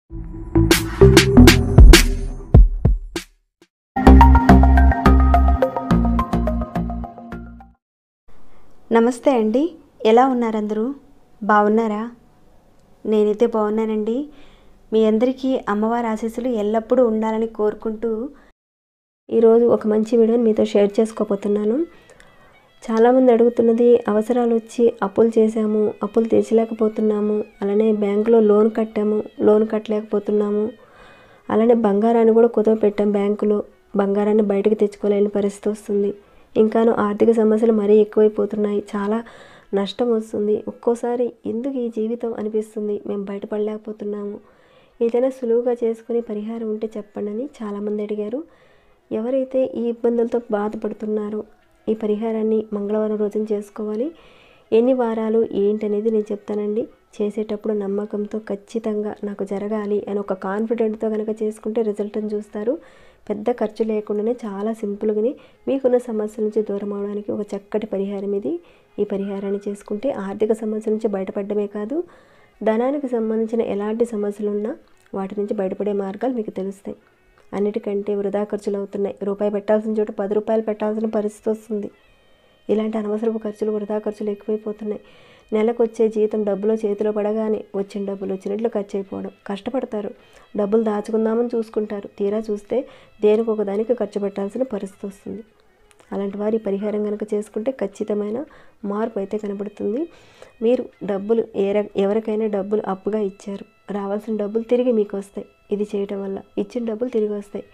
నమస్తే అండి, ఎలా ఉన్నారు అందరూ? బాగున్నారా? నేనైతే బాగున్నానండి. మీ అందరికీ అమ్మవారి ఆశీస్సులు ఎల్లప్పుడూ ఉండాలని కోరుకుంటూ ఈరోజు ఒక మంచి వీడియోని మీతో షేర్ చేసుకోబోతున్నాను. చాలామంది అడుగుతున్నది, అవసరాలు వచ్చి అప్పులు చేశాము, అప్పులు తీర్చలేకపోతున్నాము, అలానే బ్యాంకులో లోన్ కట్టాము, లోన్ కట్టలేకపోతున్నాము, అలానే బంగారాన్ని కూడా కుదవ పెట్టాం, బ్యాంకులో బంగారాన్ని బయటకు తెచ్చుకోలేని పరిస్థితి వస్తుంది. ఇంకాను ఆర్థిక సమస్యలు మరీ ఎక్కువైపోతున్నాయి, చాలా నష్టం వస్తుంది. ఒక్కోసారి ఎందుకు ఈ జీవితం అనిపిస్తుంది, మేము బయటపడలేకపోతున్నాము, ఏదైనా సులువుగా చేసుకుని పరిహారం ఉంటే చెప్పండి అని చాలామంది అడిగారు. ఎవరైతే ఈ ఇబ్బందులతో బాధపడుతున్నారో ఈ పరిహారాన్ని మంగళవారం రోజున చేసుకోవాలి. ఎన్ని వారాలు ఏంటనేది నేను చెప్తానండి. చేసేటప్పుడు నమ్మకంతో ఖచ్చితంగా నాకు జరగాలి అని ఒక కాన్ఫిడెంట్తో కనుక చేసుకుంటే రిజల్ట్ని చూస్తారు. పెద్ద ఖర్చు లేకుండానే చాలా సింపుల్గానే మీకున్న సమస్యల నుంచి దూరం అవడానికి ఒక చక్కటి పరిహారం ఇది. ఈ పరిహారాన్ని చేసుకుంటే ఆర్థిక సమస్యల నుంచి బయటపడమే కాదు, ధనానికి సంబంధించిన ఎలాంటి సమస్యలు ఉన్నా వాటి నుంచి బయటపడే మార్గాలు మీకు తెలుస్తాయి. అన్నిటికంటే వృధా ఖర్చులు అవుతున్నాయి. రూపాయి పెట్టాల్సిన చోట 10 రూపాయలు పెట్టాల్సిన పరిస్థితి వస్తుంది. ఇలాంటి అనవసరపు ఖర్చులు, వృధా ఖర్చులు ఎక్కువైపోతున్నాయి. నెలకు వచ్చే జీతం డబ్బులో చేతిలో పడగానే వచ్చిన డబ్బులు వచ్చినట్లు ఖర్చు అయిపోవడం. కష్టపడతారు, డబ్బులు దాచుకుందామని చూసుకుంటారు, తీరా చూస్తే దేనికి ఒక దానికి ఖర్చు పెట్టాల్సిన పరిస్థితి వస్తుంది. అలాంటి వారి పరిహారం కనుక చేసుకుంటే ఖచ్చితమైన మార్పు అయితే కనబడుతుంది. మీరు డబ్బులు ఎవరికైనా డబ్బులు అప్పుగా ఇచ్చారు, రావాల్సిన డబ్బులు తిరిగి మీకు వస్తాయి. ఇది చేయటం వల్ల ఇచ్చిన డబ్బులు తిరిగి వస్తాయి.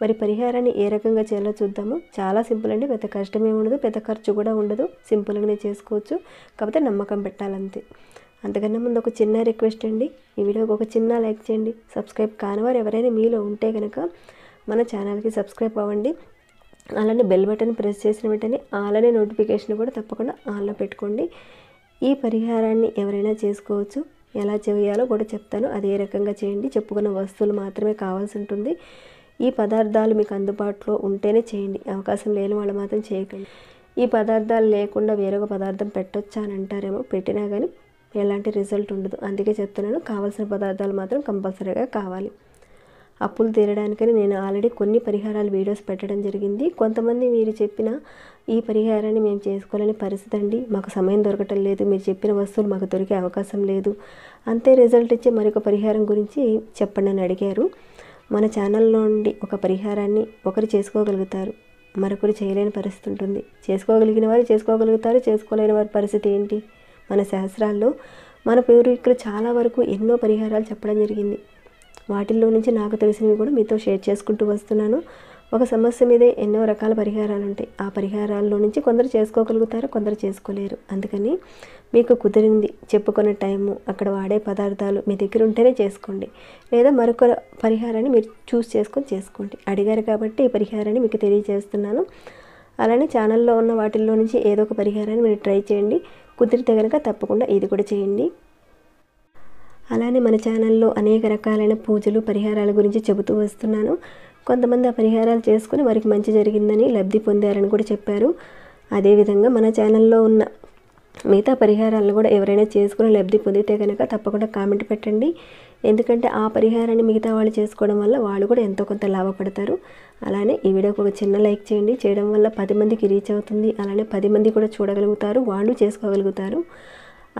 మరి పరిహారాన్ని ఏ రకంగా చేయాలో చూద్దాము. చాలా సింపుల్ అండి, పెద్ద కష్టమే ఉండదు, పెద్ద ఖర్చు కూడా ఉండదు, సింపుల్గానే చేసుకోవచ్చు. కాకపోతే నమ్మకం పెట్టాలంతే. అంతకన్నా ముందు ఒక చిన్న రిక్వెస్ట్ అండి, ఈ వీడియోకి ఒక చిన్న లైక్ చేయండి. సబ్స్క్రైబ్ కానివారు ఎవరైనా మీలో ఉంటే కనుక మన ఛానల్కి సబ్స్క్రైబ్ అవ్వండి. అలానే బెల్ బటన్ ప్రెస్ చేసిన వెంటనే అలానే నోటిఫికేషన్ కూడా తప్పకుండా ఆన్లో పెట్టుకోండి. ఈ పరిహారాన్ని ఎవరైనా చేసుకోవచ్చు. ఎలా చేయాలో కూడా చెప్తాను, అదే రకంగా చేయండి. చెప్పుకున్న వస్తువులు మాత్రమే కావాల్సి ఉంటుంది. ఈ పదార్థాలు మీకు అందుబాటులో ఉంటేనే చేయండి, అవకాశం లేని వాళ్ళు మాత్రం చేయకండి. ఈ పదార్థాలు లేకుండా వేరొక పదార్థం పెట్టొచ్చా అని అంటారేమో, పెట్టినా కానీ ఎలాంటి రిజల్ట్ ఉండదు. అందుకే చెప్తున్నాను, కావాల్సిన పదార్థాలు మాత్రం కంపల్సరీగా కావాలి. అప్పులు తీరడానికని నేను ఆల్రెడీ కొన్ని పరిహారాలు వీడియోస్ పెట్టడం జరిగింది. కొంతమంది మీరు చెప్పిన ఈ పరిహారాన్ని మేము చేసుకోలేని పరిస్థితి అండి, మాకు సమయం దొరకటం లేదు, మీరు చెప్పిన వస్తువులు మాకు దొరికే అవకాశం లేదు, అంతే రిజల్ట్ ఇచ్చే మరొక పరిహారం గురించి చెప్పండి అని అడిగారు. మన ఛానల్లో నుండి ఒక పరిహారాన్ని ఒకరు చేసుకోగలుగుతారు, మరొకరు చేయలేని పరిస్థితి ఉంటుంది. చేసుకోగలిగిన వారు చేసుకోగలుగుతారు, చేసుకోలేని వారి పరిస్థితి ఏంటి? మన శాస్త్రాల్లో మన పూర్వీకులు చాలా వరకు ఎన్నో పరిహారాలు చెప్పడం జరిగింది. వాటిల్లో నుంచి నాకు తెలిసినవి కూడా మీతో షేర్ చేసుకుంటూ వస్తున్నాను. ఒక సమస్య మీదే ఎన్నో రకాల పరిహారాలు ఉంటాయి. ఆ పరిహారాల్లో నుంచి కొందరు చేసుకోగలుగుతారు, కొందరు చేసుకోలేరు. అందుకని మీకు కుదిరింది, చెప్పుకున్న టైము, అక్కడ వాడే పదార్థాలు మీ దగ్గర ఉంటేనే చేసుకోండి, లేదా మరొక పరిహారాన్ని మీరు చూస్ చేసుకొని చేసుకోండి. అడిగారు కాబట్టి ఈ పరిహారాన్ని మీకు తెలియజేస్తున్నాను. అలానే ఛానల్లో ఉన్న వాటిల్లో నుంచి ఏదో ఒక పరిహారాన్ని మీరు ట్రై చేయండి. కుదిరితే కనుక తప్పకుండా ఇది కూడా చేయండి. అలానే మన ఛానల్లో అనేక రకాలైన పూజలు, పరిహారాల గురించి చెబుతూ వస్తున్నాను. కొంతమంది ఆ పరిహారాలు చేసుకుని వారికి మంచి జరిగిందని, లబ్ధి పొందారని కూడా చెప్పారు. అదేవిధంగా మన ఛానల్లో ఉన్న మిగతా పరిహారాలను కూడా ఎవరైనా చేసుకుని లబ్ధి పొందితే కనుక తప్పకుండా కామెంట్ పెట్టండి. ఎందుకంటే ఆ పరిహారాన్ని మిగతా వాళ్ళు చేసుకోవడం వల్ల వాళ్ళు కూడా ఎంతో కొంత లాభపడతారు. అలానే ఈ వీడియోకి ఒక చిన్న లైక్ చేయండి. చేయడం వల్ల 10 మందికి రీచ్ అవుతుంది. అలానే 10 మంది కూడా చూడగలుగుతారు, వాళ్ళు చేసుకోగలుగుతారు.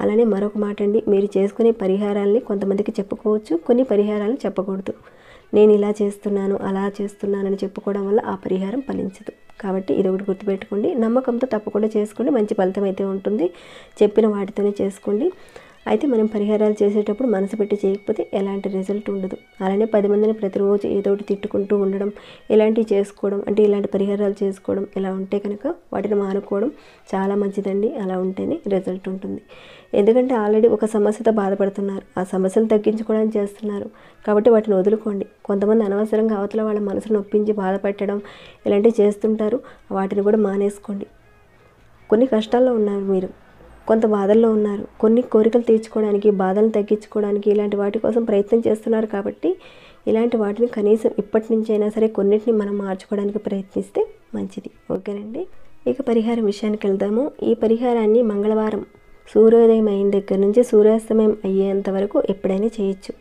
అలానే మరొక మాట అండి, మీరు చేసుకునే పరిహారాలని కొంతమందికి చెప్పుకోవచ్చు, కొన్ని పరిహారాలను చెప్పకూడదు. నేను ఇలా చేస్తున్నాను, అలా చేస్తున్నానని చెప్పుకోవడం వల్ల ఆ పరిహారం ఫలించదు. కాబట్టి ఇది ఒకటి గుర్తుపెట్టుకోండి. నమ్మకంతో తప్పకుండా చేసుకోండి, మంచి ఫలితం అయితే ఉంటుంది. చెప్పిన వాటితోనే చేసుకోండి. అయితే మనం పరిహారాలు చేసేటప్పుడు మనసు పెట్టి చేయకపోతే ఎలాంటి రిజల్ట్ ఉండదు. అలానే 10 మందిని ప్రతిరోజు ఏదో ఒకటి తిట్టుకుంటూ ఉండడం, ఇలాంటివి చేసుకోవడం, అంటే ఇలాంటి పరిహారాలు చేసుకోవడం, ఇలా ఉంటే కనుక వాటిని మానుకోవడం చాలా మంచిదండి. అలా ఉంటేనే రిజల్ట్ ఉంటుంది. ఎందుకంటే ఆల్రెడీ ఒక సమస్యతో బాధపడుతున్నారు, ఆ సమస్యను తగ్గించుకోవడానికి చేస్తున్నారు కాబట్టి వాటిని వదులుకోండి. కొంతమంది అనవసరంగా అవతల వాళ్ళ మనసును నొప్పించి బాధపెట్టడం ఇలాంటివి చేస్తుంటారు, వాటిని కూడా మానేసుకోండి. కొన్ని కష్టాల్లో ఉన్నారు మీరు, కొంత బాధల్లో ఉన్నారు, కొన్ని కోరికలు తీర్చుకోవడానికి, బాధలను తగ్గించుకోవడానికి ఇలాంటి వాటి కోసం ప్రయత్నం చేస్తున్నారు. కాబట్టి ఇలాంటి వాటిని కనీసం ఇప్పటి నుంచి అయినా సరే కొన్నిటిని మనం మార్చుకోవడానికి ప్రయత్నిస్తే మంచిది. ఓకేనండి. ఇక పరిహారం విషయానికి వెళ్దాము. ఈ పరిహారాన్ని మంగళవారం సూర్యోదయం అయిన దగ్గర నుంచి సూర్యాస్తమయం అయ్యేంత వరకు ఎప్పుడైనా చేయొచ్చు.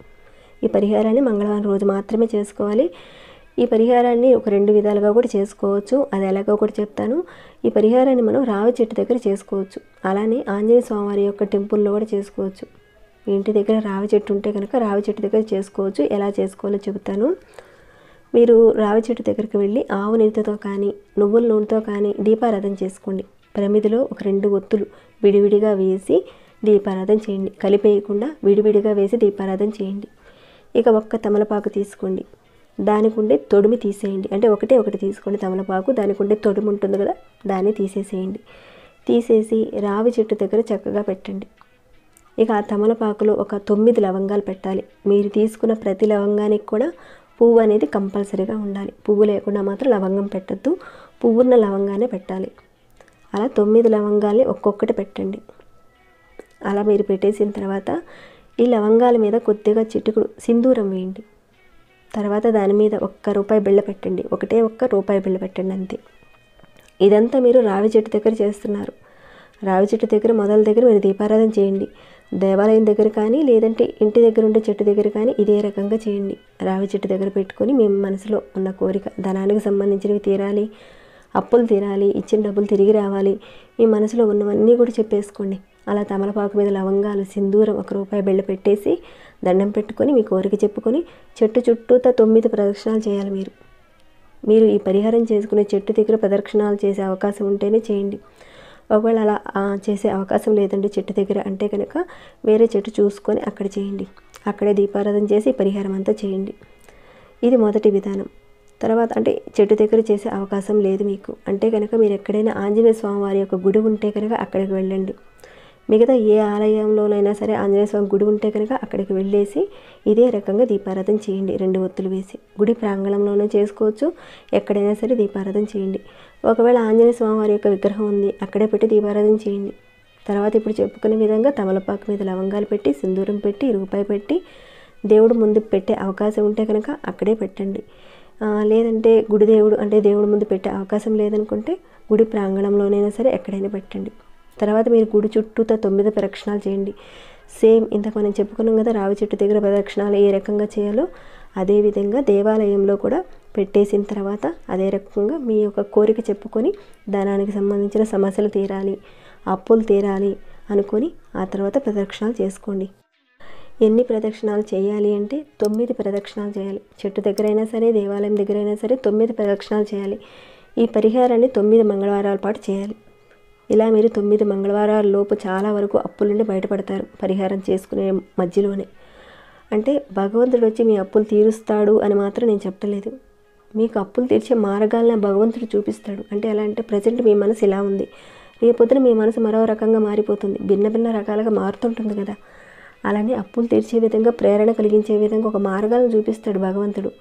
ఈ పరిహారాన్ని మంగళవారం రోజు మాత్రమే చేసుకోవాలి. ఈ పరిహారాన్ని ఒక 2 విధాలుగా కూడా చేసుకోవచ్చు. అది ఎలాగో కూడా చెప్తాను. ఈ పరిహారాన్ని మనం రావి చెట్టు దగ్గర చేసుకోవచ్చు. అలానే ఆంజనేయ స్వామివారి యొక్క టెంపుల్లో కూడా చేసుకోవచ్చు. మీ ఇంటి దగ్గర రావి చెట్టు ఉంటే కనుక రావి చెట్టు దగ్గర చేసుకోవచ్చు. ఎలా చేసుకోవాలో చెబుతాను. మీరు రావి చెట్టు దగ్గరికి వెళ్ళి ఆవు నెయ్యితో కానీ నువ్వుల నూనెతో కానీ దీపారాధన చేసుకోండి. ప్రమిదిలో ఒక 2 ఒత్తులు విడివిడిగా వేసి దీపారాధన చేయండి. కలిపేయకుండా విడివిడిగా వేసి దీపారాధన చేయండి. ఇక ఒక్క తమలపాకు తీసుకోండి. దానికి ఉండే తొడిమి తీసేయండి. అంటే ఒకటి తీసుకోండి తమలపాకు. దానికి ఉండే తొడిమి ఉంటుంది కదా, దాన్ని తీసేసేయండి. తీసేసి రావి చెట్టు దగ్గర చక్కగా పెట్టండి. ఇక ఆ తమలపాకులో ఒక 9 లవంగాలు పెట్టాలి. మీరు తీసుకున్న ప్రతి లవంగానికి కూడా పువ్వు అనేది కంపల్సరీగా ఉండాలి. పువ్వు లేకుండా మాత్రం లవంగం పెట్టద్దు. పువ్వున్న లవంగానే పెట్టాలి. అలా 9 లవంగాల్ని ఒక్కొక్కటి పెట్టండి. అలా మీరు పెట్టేసిన తర్వాత ఈ లవంగాల మీద కొద్దిగా చిటికుడు సింధూరం వేయండి. తర్వాత దాని మీద ₹1 బిళ్ళ పెట్టండి. ₹1 బిళ్ళ పెట్టండి అంతే. ఇదంతా మీరు రావి చెట్టు దగ్గర చేస్తున్నారు. రావి చెట్టు దగ్గర మొదల దగ్గర మీరు దీపారాధన చేయండి. దేవాలయం దగ్గర కానీ లేదంటే ఇంటి దగ్గర ఉండే చెట్టు దగ్గర కానీ ఇదే రకంగా చేయండి. రావి చెట్టు దగ్గర పెట్టుకొని మీ మనసులో ఉన్న కోరిక, ధనానికి సంబంధించినవి తీరాలి, అప్పులు తీరాలి, ఇచ్చిన డబ్బులు తిరిగి రావాలి, మీ మనసులో ఉన్నవన్నీ కూడా చెప్పేసుకోండి. అలా తమలపాకు మీద లవంగాలు, సింధూరం, ₹1 బిళ్ళ పెట్టేసి దండం పెట్టుకొని మీ కోరిక చెప్పుకొని చెట్టు చుట్టూతా 9 ప్రదక్షిణాలు చేయాలి. మీరు ఈ పరిహారం చేసుకునే చెట్టు దగ్గర ప్రదక్షిణాలు చేసే అవకాశం ఉంటేనే చేయండి. ఒకవేళ అలా చేసే అవకాశం లేదండి చెట్టు దగ్గర అంటే కనుక వేరే చెట్టు చూసుకొని అక్కడ చేయండి. అక్కడే దీపారాధన చేసి పరిహారం అంతా చేయండి. ఇది మొదటి విధానం. తర్వాత అంటే చెట్టు దగ్గర చేసే అవకాశం లేదు మీకు అంటే కనుక మీరు ఎక్కడైనా ఆంజనేయ స్వామి వారి యొక్క గుడి ఉంటే కనుక అక్కడికి వెళ్ళండి. మిగతా ఏ ఆలయంలోనైనా సరే ఆంజనేయ స్వామి గుడి ఉంటే కనుక అక్కడికి వెళ్ళేసి ఇదే రకంగా దీపారాధన చేయండి. 2 ఒత్తులు వేసి గుడి ప్రాంగణంలోనే చేసుకోవచ్చు. ఎక్కడైనా సరే దీపారాధన చేయండి. ఒకవేళ ఆంజనేయ స్వామి వారి యొక్క విగ్రహం ఉంది అక్కడే పెట్టి దీపారాధన చేయండి. తర్వాత ఇప్పుడు చెప్పుకునే విధంగా తమలపాకు మీద లవంగాలు పెట్టి సింధూరం పెట్టి ₹1 పెట్టి దేవుడు ముందు పెట్టే అవకాశం ఉంటే కనుక అక్కడే పెట్టండి. లేదంటే గుడి దేవుడు అంటే దేవుడి ముందు పెట్టే అవకాశం లేదనుకుంటే గుడి ప్రాంగణంలోనైనా సరే ఎక్కడైనా పెట్టండి. తర్వాత మీరు గుడి చుట్టూతో 9 ప్రదక్షిణాలు చేయండి. సేమ్ ఇంతకు మనం చెప్పుకున్నాం కదా రావి చెట్టు దగ్గర ప్రదక్షిణాలు ఏ రకంగా చేయాలో అదేవిధంగా దేవాలయంలో కూడా పెట్టేసిన తర్వాత అదే రకంగా మీ యొక్క కోరిక చెప్పుకొని ధనానికి సంబంధించిన సమస్యలు తీరాలి, అప్పులు తీరాలి అనుకొని ఆ తర్వాత ప్రదక్షిణాలు చేసుకోండి. ఎన్ని ప్రదక్షిణాలు చేయాలి అంటే 9 ప్రదక్షిణాలు చేయాలి. చెట్టు దగ్గరైనా సరే దేవాలయం దగ్గరైనా సరే 9 ప్రదక్షిణాలు చేయాలి. ఈ పరిహారాన్ని 9 మంగళవారాల పాటు చేయాలి. ఇలా మీరు 9 మంగళవారాల లోపు చాలా వరకు అప్పుల నుండి బయటపడతారు పరిహారం చేసుకునే మధ్యలోనే. అంటే భగవంతుడు వచ్చి మీ అప్పులు తీరుస్తాడు అని మాత్రం నేను చెప్పలేదు. మీకు అప్పులు తీర్చే మార్గాలను భగవంతుడు చూపిస్తాడు. అంటే ఎలా అంటే ప్రజెంట్ మీ మనసు ఇలా ఉంది, రేపొద్దున మీ మనసు మరో రకంగా మారిపోతుంది, భిన్న రకాలుగా మారుతుంటుంది కదా. అలానే అప్పులు తీర్చే విధంగా ప్రేరణ కలిగించే విధంగా ఒక మార్గాలను చూపిస్తాడు భగవంతుడు.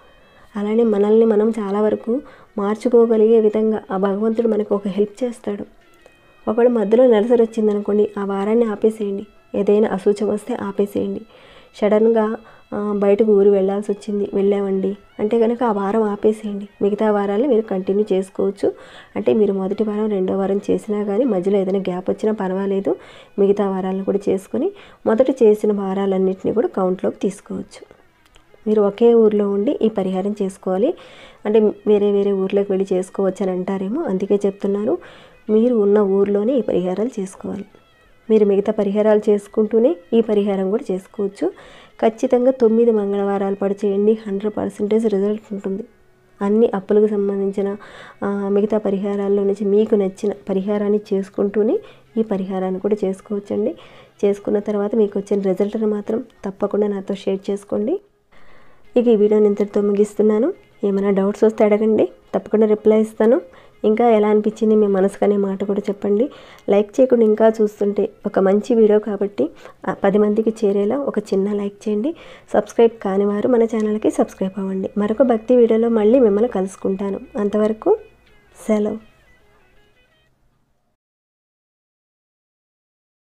అలానే మనల్ని మనం చాలా వరకు మార్చుకోగలిగే విధంగా ఆ భగవంతుడు మనకు ఒక హెల్ప్ చేస్తాడు. ఒకవేళ మధ్యలో నెలసరి వచ్చిందనుకోండి ఆ వారాన్ని ఆపేసేయండి. ఏదైనా అసూచం వస్తే ఆపేసేయండి. సడన్గా బయటకు ఊరు వెళ్ళామండి అంటే కనుక ఆ వారం ఆపేసేయండి. మిగతా వారాలను మీరు కంటిన్యూ చేసుకోవచ్చు. అంటే మీరు మొదటి వారం 2వ వారం చేసినా కానీ మధ్యలో ఏదైనా గ్యాప్ వచ్చినా పర్వాలేదు. మిగతా వారాలను కూడా చేసుకొని మొదట చేసిన వారాలన్నింటినీ కూడా కౌంట్లోకి తీసుకోవచ్చు. మీరు ఒకే ఊర్లో ఉండి ఈ పరిహారం చేసుకోవాలి. అంటే వేరే ఊర్లోకి వెళ్ళి చేసుకోవచ్చు అని అంటారేమో, అందుకే చెప్తున్నాను. మీరు ఉన్న ఊర్లోనే ఈ పరిహారాలు చేసుకోవాలి. మీరు మిగతా పరిహారాలు చేసుకుంటూనే ఈ పరిహారం కూడా చేసుకోవచ్చు. ఖచ్చితంగా 9 మంగళవారాల పాటు చేయండి. 100% రిజల్ట్ ఉంటుంది. అన్ని అప్పులకు సంబంధించిన మిగతా పరిహారాల్లో నుంచి మీకు నచ్చిన పరిహారాన్ని చేసుకుంటూనే ఈ పరిహారాన్ని కూడా చేసుకోవచ్చండి. చేసుకున్న తర్వాత మీకు వచ్చిన రిజల్ట్ని మాత్రం తప్పకుండా నాతో షేర్ చేసుకోండి. ఇక ఈ వీడియోని ఇంతటితో ముగిస్తున్నాను. ఏమైనా డౌట్స్ వస్తే అడగండి, తప్పకుండా రిప్లై ఇస్తాను. ఇంకా ఎలా అనిపించింది మీ మనసుకు అనే మాట కూడా చెప్పండి. లైక్ చేయకుండా ఇంకా చూస్తుంటే ఒక మంచి వీడియో కాబట్టి 10 మందికి చేరేలా ఒక చిన్న లైక్ చేయండి. సబ్స్క్రైబ్ కాని వారు మన ఛానల్కి సబ్స్క్రైబ్ అవ్వండి. మరొక భక్తి వీడియోలో మళ్ళీ మిమ్మల్ని కలుసుకుంటాను. అంతవరకు సెలవు.